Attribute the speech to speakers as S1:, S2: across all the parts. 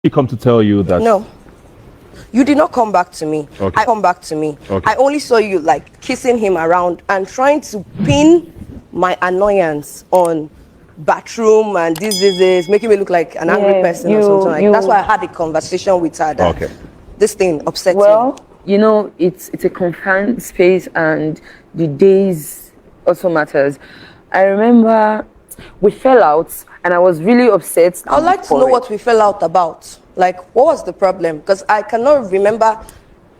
S1: He come to tell you that?
S2: No. You did not come back to me.
S1: Okay.
S2: I come back to me.
S1: Okay.
S2: I only saw you like kissing him around and trying to pin my annoyance on bathroom and this, making me look like an angry person or something like that. That's why I had a conversation with her that this thing upset me.
S3: Well, you know, it's a confined space and the days also matters. I remember we fell out and I was really upset.
S2: I'd like to know what we fell out about. Like, what was the problem? Because I cannot remember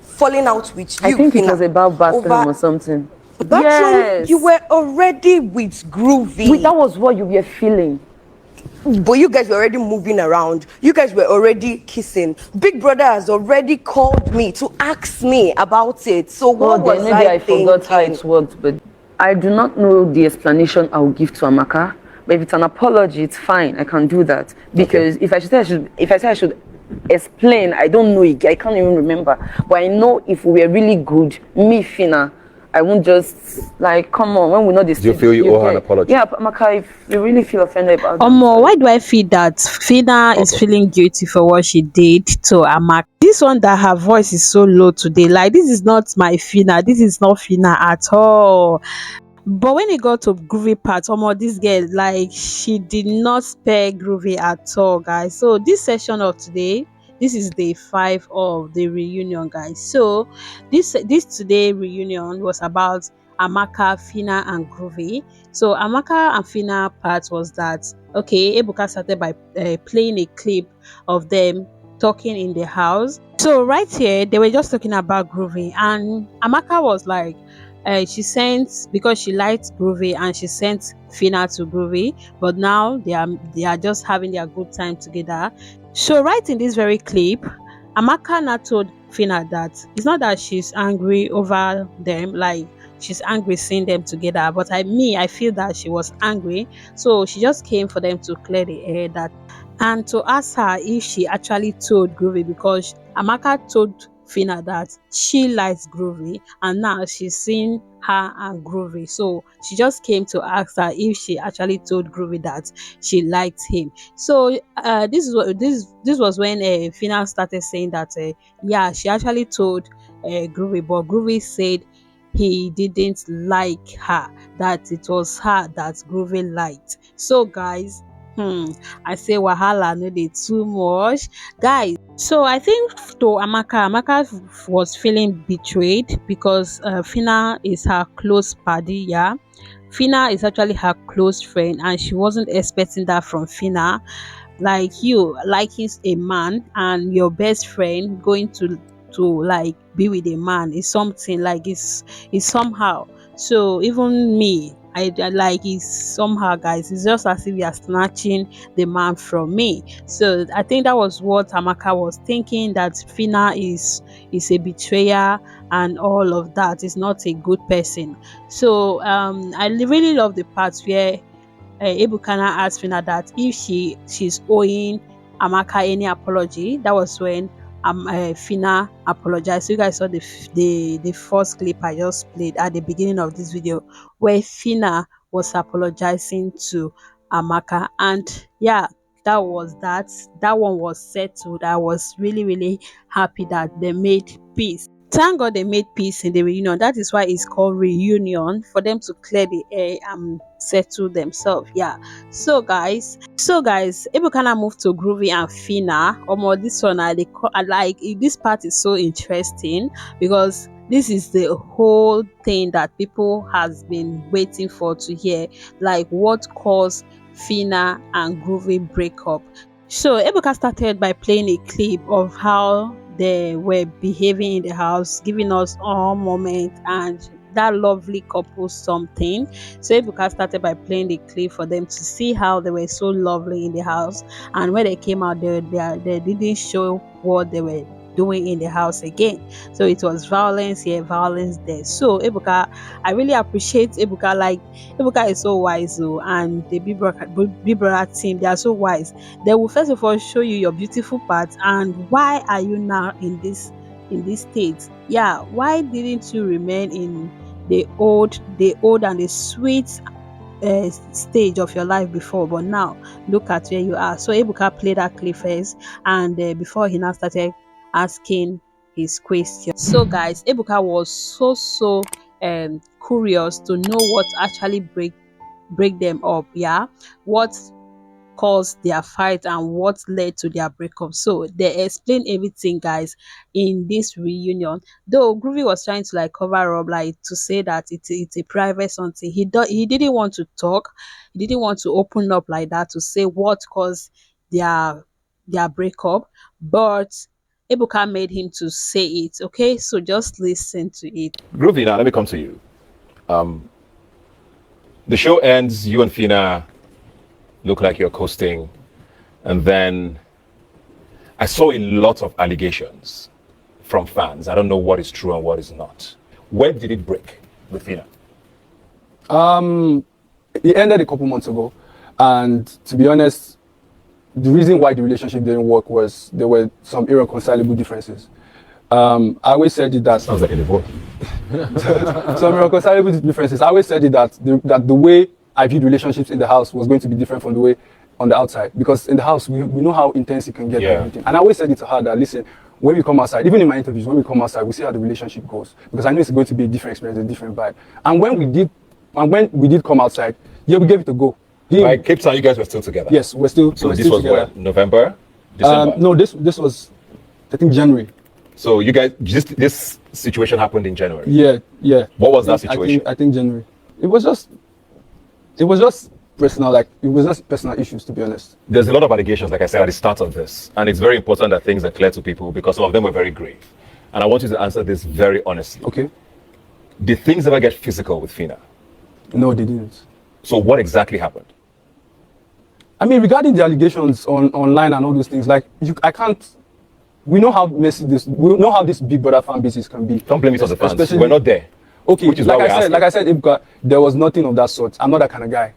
S2: falling out with you.
S3: I think it was about bathroom or something.
S2: Bathroom? Yes. You were already with Groovy.
S3: That was what you were feeling.
S2: But you guys were already moving around. You guys were already kissing. Big Brother has already called me to ask me about it. So what was
S3: maybe I forgot how it worked, but I do not know the explanation I will give to Amaka. But if it's an apology, it's fine. I can do that because if I say I should explain, I don't know. I can't even remember. But I know if we were really good, me, Fina, I won't just like come on when we know this.
S1: Do you feel you owe her an apology?
S3: Yeah, Amaka, if you really feel offended about
S4: why do I feel that Fina is feeling guilty for what she did to Amaka? This one that her voice is so low today, like this is not my Fina. This is not Fina at all. But when it got to Groovy part, this girl, like, she did not spare Groovy at all, guys. So this session of today, this is day 5 of the reunion, guys. So this today reunion was about Amaka, Fina, and Groovy. So Amaka and Fina part was that, okay, Ebuka started by playing a clip of them talking in the house. So right here, they were just talking about Groovy, and Amaka was like, she sent, because she liked Groovy, and she sent Fina to Groovy, but now they are just having their good time together. So right in this very clip, Amaka now told Fina that it's not that she's angry over them, like she's angry seeing them together, but I feel that she was angry, so she just came for them to clear the air that and to ask her if she actually told Groovy, because Amaka told Fina that she likes Groovy and now she's seen her and Groovy, so she just came to ask her if she actually told Groovy that she liked him. So this was when Fina started saying that yeah, she actually told Groovy, but Groovy said he didn't like her, that it was her that Groovy liked. So guys, I say wahala no dey too much, guys. So I think to Amaka was feeling betrayed because Fina is her close buddy. Yeah, Fina is actually her close friend, and she wasn't expecting that from Fina. Like, you liking a man and your best friend going to like be with a man is something like it's somehow. So even me, I like, it's somehow, guys, it's just as if you are snatching the man from me. So I think that was what Amaka was thinking, that Fina is a betrayer and all of that, is not a good person. So I really love the part where Ebukana asked Fina that if she's owing Amaka any apology. That was when Fina apologized. So you guys saw the first clip I just played at the beginning of this video, where Fina was apologizing to Amaka, and yeah, that was that one was settled. I was really happy that they made peace. Thank God they made peace in the reunion. That is why it's called reunion, for them to clear the air and settle themselves. Yeah. So guys, Ebukana moved to Groovy and Fina. This one, I like this part is so interesting because this is the whole thing that people has been waiting for to hear, like what caused Fina and Groovy breakup. So Ebuka started by playing a clip of how they were behaving in the house, giving us all moment and that lovely couple something. So Ebuka started by playing the clip for them to see how they were so lovely in the house, and when they came out, they didn't show what they were doing in the house again. So it was violence here, violence there. So Ebuka, I really appreciate Ebuka. Like, Ebuka is so wise, though, and the Bbnaija team, they are so wise. They will first of all show you your beautiful part and why are you now in this state. Yeah, why didn't you remain in the old and the sweet stage of your life before, but now look at where you are. So Ebuka played that clip first, and before he now started asking his question. So guys, Ebuka was so curious to know what actually break them up, yeah, what caused their fight and what led to their breakup. So they explain everything, guys, in this reunion. Though Groovy was trying to like cover up, like to say that it's a private something. He didn't want to talk. He didn't want to open up like that to say what caused their breakup. But Ebuka made him to say it. Okay, so just listen to it.
S1: Groovy, now let me come to you. The show ends, you and Fina look like you're coasting, and then I saw a lot of allegations from fans. I don't know what is true and what is not. When did it break with Fina?
S5: It ended a couple months ago, and to be honest, the reason why the relationship didn't work was there were some irreconcilable differences. I always said it that
S1: sounds like a divorce.
S5: Some irreconcilable differences. I always said it that the way I viewed relationships in the house was going to be different from the way on the outside, because in the house we know how intense it can get.
S1: Yeah.
S5: Everything. And I always said it to her that, listen, when we come outside, even in my interviews, when we come outside, we see how the relationship goes, because I know it's going to be a different experience, a different vibe. And when we did come outside, yeah, we gave it a go.
S1: By Cape Town, you guys were still together.
S5: Yes, we're still.
S1: So
S5: we're
S1: this
S5: still
S1: was
S5: together.
S1: what, November, December?
S5: No, this was, I think, January.
S1: So you guys, this situation happened in January.
S5: Yeah.
S1: What was that situation?
S5: I think January. It was just personal, it was just personal issues, to be honest.
S1: There's a lot of allegations, like I said at the start of this, and it's very important that things are clear to people because some of them were very grave. And I want you to answer this very honestly.
S5: Okay.
S1: Did things ever get physical with Fina?
S5: No, they didn't.
S1: So what exactly happened?
S5: I mean, regarding the allegations online and all those things, we know how messy we know how this Big Brother fan bases can be.
S1: Don't blame it on the fans. We're not there.
S5: Okay, like I said, Ibuka, there was nothing of that sort. I'm not that kind of guy.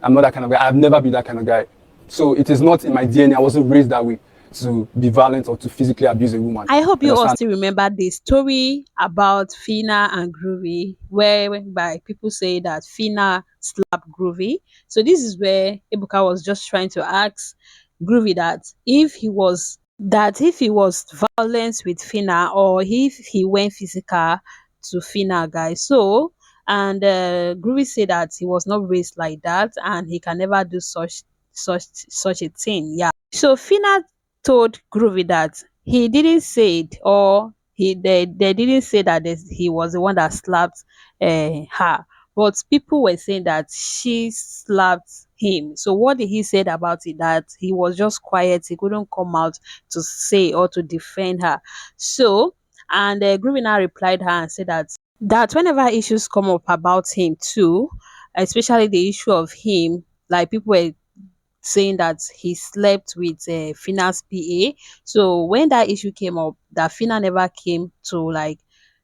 S5: I've never been that kind of guy. So it is not in my DNA. I wasn't raised that way to be violent or to physically abuse a woman.
S4: I hope you all still remember the story about Phyna and Groovy, whereby people say that Phyna slapped Groovy. So this is where Ebuka was just trying to ask Groovy that if he was violent with Phyna, or if he went physical to Phyna, guys. So, and Groovy said that he was not raised like that and he can never do such a thing. Yeah. So Phyna told Groovy that he didn't say it, or they didn't say that he was the one that slapped her, but people were saying that she slapped him. So what did he say about it? That he was just quiet, he couldn't come out to say or to defend her. So, and Groovy now replied her and said that whenever issues come up about him too, especially the issue of him, like people were saying that he slept with Phyna's PA. So when that issue came up, that Phyna never came to like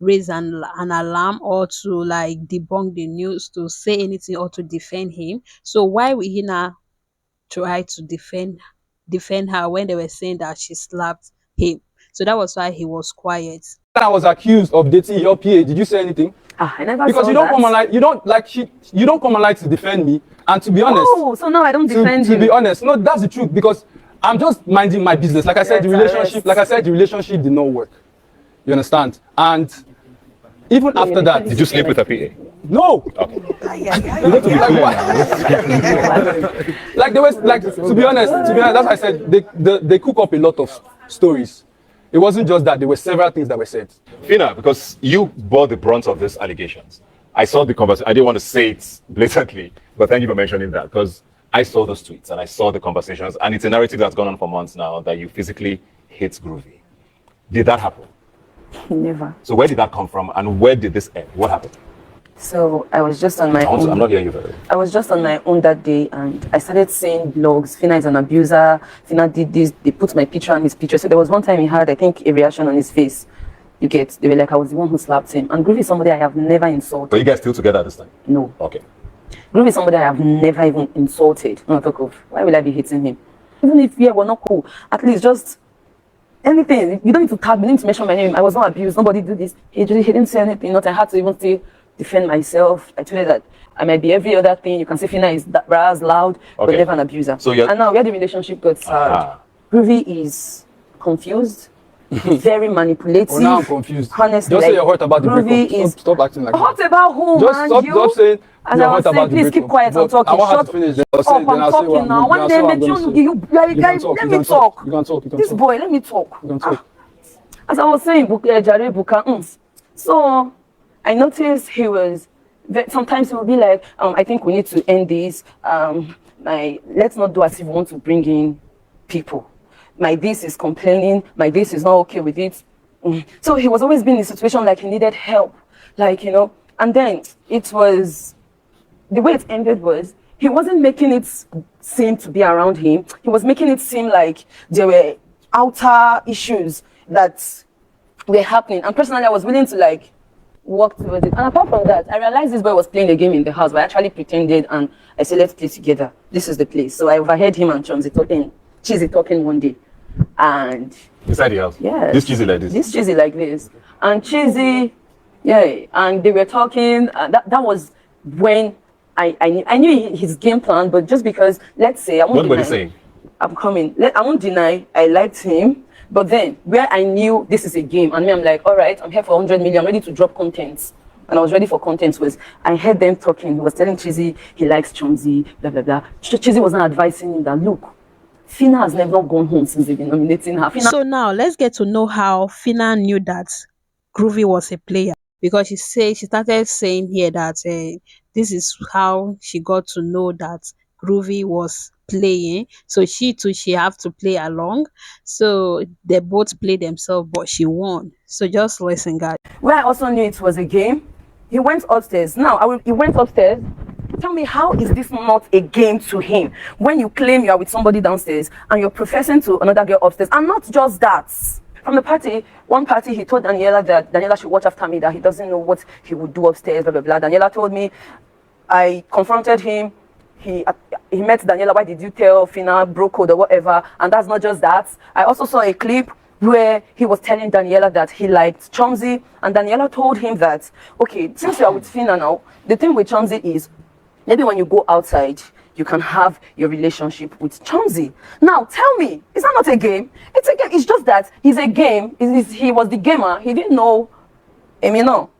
S4: raise an alarm or to like debunk the news, to say anything or to defend him. So why would he now try to defend her when they were saying that she slapped him? So that was why he was quiet.
S5: I was accused of dating your PA. Did you say anything?
S3: I never
S5: because
S3: saw
S5: you don't
S3: that.
S5: come online, you don't come online to defend me. And to be honest,
S3: oh, so now I don't defend you.
S5: To be honest, no, that's the truth, because I'm just minding my business. Like I said, the relationship did not work. You understand? And even after that,
S1: did you sleep with a PA?
S5: No.
S1: Okay.
S5: Like there was to be honest, that's why I said they cook up a lot of stories. It wasn't just that, there were several things that were said.
S1: Phyna, because you bore the brunt of these allegations. I saw the conversation. I didn't want to say it blatantly, but thank you for mentioning that, because I saw those tweets and I saw the conversations, and it's a narrative that's gone on for months now that you physically hit Groovy. Did that happen?
S3: Never.
S1: So where did that come from, and where did this end? What happened?
S3: So I was just on my own.
S1: I'm not hearing you very well.
S3: I was just on my own that day, and I started seeing blogs. Phyna is an abuser. Phyna did this. They put my picture on his picture. So there was one time he had, I think, a reaction on his face. You get, they were like, I was the one who slapped him. And Groovy is somebody I have never insulted.
S1: But you guys still together this time?
S3: No.
S1: Okay.
S3: Groovy is somebody I have never even insulted. No, talk of, why will I be hitting him? Even if we're not cool, at least just anything. You don't need to tag me, you don't need to mention my name. I was not abused. Nobody did this. He didn't say anything. Not I had to even still defend myself. I told her that I might be every other thing. You can say Phyna is brass, loud, but never an abuser.
S1: So
S3: and now where the relationship got sad, Groovy is confused, very manipulative.
S5: Oh, now I'm confused.
S3: Honestly,
S5: just say you're hurt about the
S3: Groovy
S5: breakup. Stop acting like
S3: hurt about who,
S5: just
S3: man?
S5: stop saying
S3: and
S5: you're
S3: I was
S5: hurt
S3: saying,
S5: about the
S3: please keep
S5: breakup.
S3: quiet and talking.
S5: I want her
S3: Shut
S5: to finish.
S3: up, I'm talking now. One day, let me talk.
S5: You can talk.
S3: This boy, let me talk.
S5: You can talk.
S3: As I was saying, Jare Buka. So I noticed he was. Sometimes he would be like, I think we need to end this. Let's not do as if we want to bring in people. My this is complaining. My this is not okay with it. So he was always being in a situation like he needed help, like, you know. And then it was, the way it ended was, he wasn't making it seem to be around him. He was making it seem like there were outer issues that were happening. And personally, I was willing to like work towards it. And apart from that, I realized this boy was playing a game in the house, but I actually pretended and I said, let's play together. This is the place. So I overheard him and Chumsy talking one day. And
S1: inside the house?
S3: Yes.
S1: This cheesy like this?
S3: This cheesy like this. And cheesy, yeah, and they were talking. That was when I knew his game plan, but just because, let's say, I won't
S1: what
S3: deny.
S1: were they saying?
S3: I'm coming. I won't deny I liked him, but then where I knew this is a game, and me, I'm like, all right, I'm here for 100 million, I'm ready to drop content. And I was ready for content. Was I heard them talking. He was telling Cheesy he likes Chumsy, blah blah blah. Cheesy was not advising him that look, Phyna has never gone home since they've been nominating her.
S4: So now let's get to know how Phyna knew that Groovy was a player, because she started saying here that this is how she got to know that Groovy was playing. So she have to play along. So they both played themselves, but she won. So just listen, guys.
S3: Where I also knew it was a game, he went upstairs. Now he went upstairs. Tell me, how is this not a game to him? When you claim you are with somebody downstairs and you're professing to another girl upstairs, and not just that. From the party, one party, he told Daniela that Daniela should watch after me, that he doesn't know what he would do upstairs, blah, blah, blah. Daniela told me, I confronted him. He met Daniela, why did you tell Phyna, bro code or whatever? And that's not just that. I also saw a clip where he was telling Daniela that he liked Chumsy, and Daniela told him that, okay, since you are with Phyna now, the thing with Chumsy is, maybe when you go outside, you can have your relationship with Chumsy. Now, tell me, is that not a game? It's a game. It's just that he's a game. He was the gamer. He didn't know. No,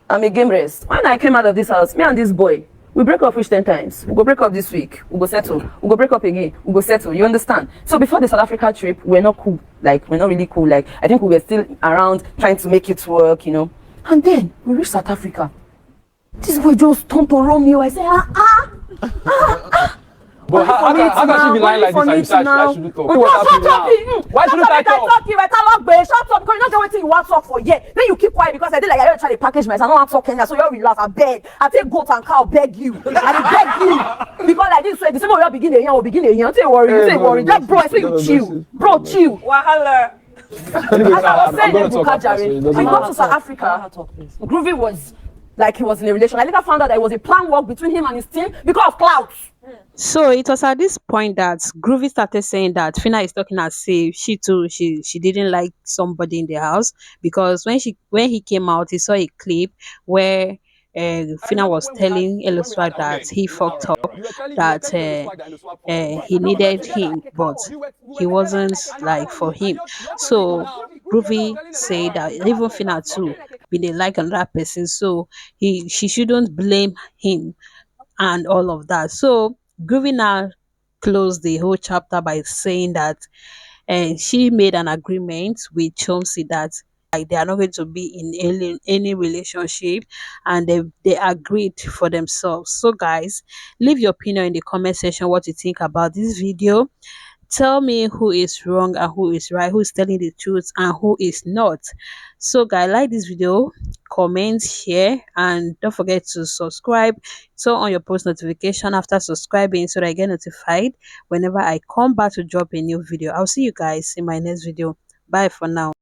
S3: I'm a game rest. When I came out of this house, me and this boy, we break up which 10 times. We go break up this week. We go settle. We go break up again. We go settle. You understand? So before the South Africa trip, we're not cool. Like, we're not really cool. Like, I think we were still around trying to make it work, you know. And then we reached South Africa. This boy just turned to Romeo. I said,
S5: But how can she be lying like this and you say I shouldn't talk? Why shouldn't I talk?
S2: Shut up, because you don't know what you want to talk for yet. Then you keep quiet because I did like I don't try to package myself. I don't want to talk Kenya, so you relax. I beg. I take goat and cow, beg you. I beg you. Because like this way, the same way we begin a year, we'll begin a year. Don't worry. That bro, I say you chill. Bro, chill.
S3: Wahala.
S5: Anyway,
S3: As I was saying,
S5: I'm going to talk.
S3: we got to South Africa. Groovy was like he was in a relation. I later found out that it was a plan work between him and his team because of clouds.
S4: So it was at this point that Groovy started saying that Phyna is talking as if she didn't like somebody in the house, because when he came out, he saw a clip where Phyna was telling Eluswa that he fucked up, that he needed him, but he wasn't like for him. So Groovy said that even Phyna too, be they like another person, so she shouldn't blame him and all of that. So Groovy now closed the whole chapter by saying that she made an agreement with Chumsy that like they are not going to be in any relationship, and they agreed for themselves. So guys, leave your opinion in the comment section what you think about this video. Tell me who is wrong and who is right, who is telling the truth and who is not. So guys, like this video, comment, share, and don't forget to subscribe, turn on your post notification after subscribing so that I get notified whenever I come back to drop a new video. I'll see you guys in my next video. Bye for now.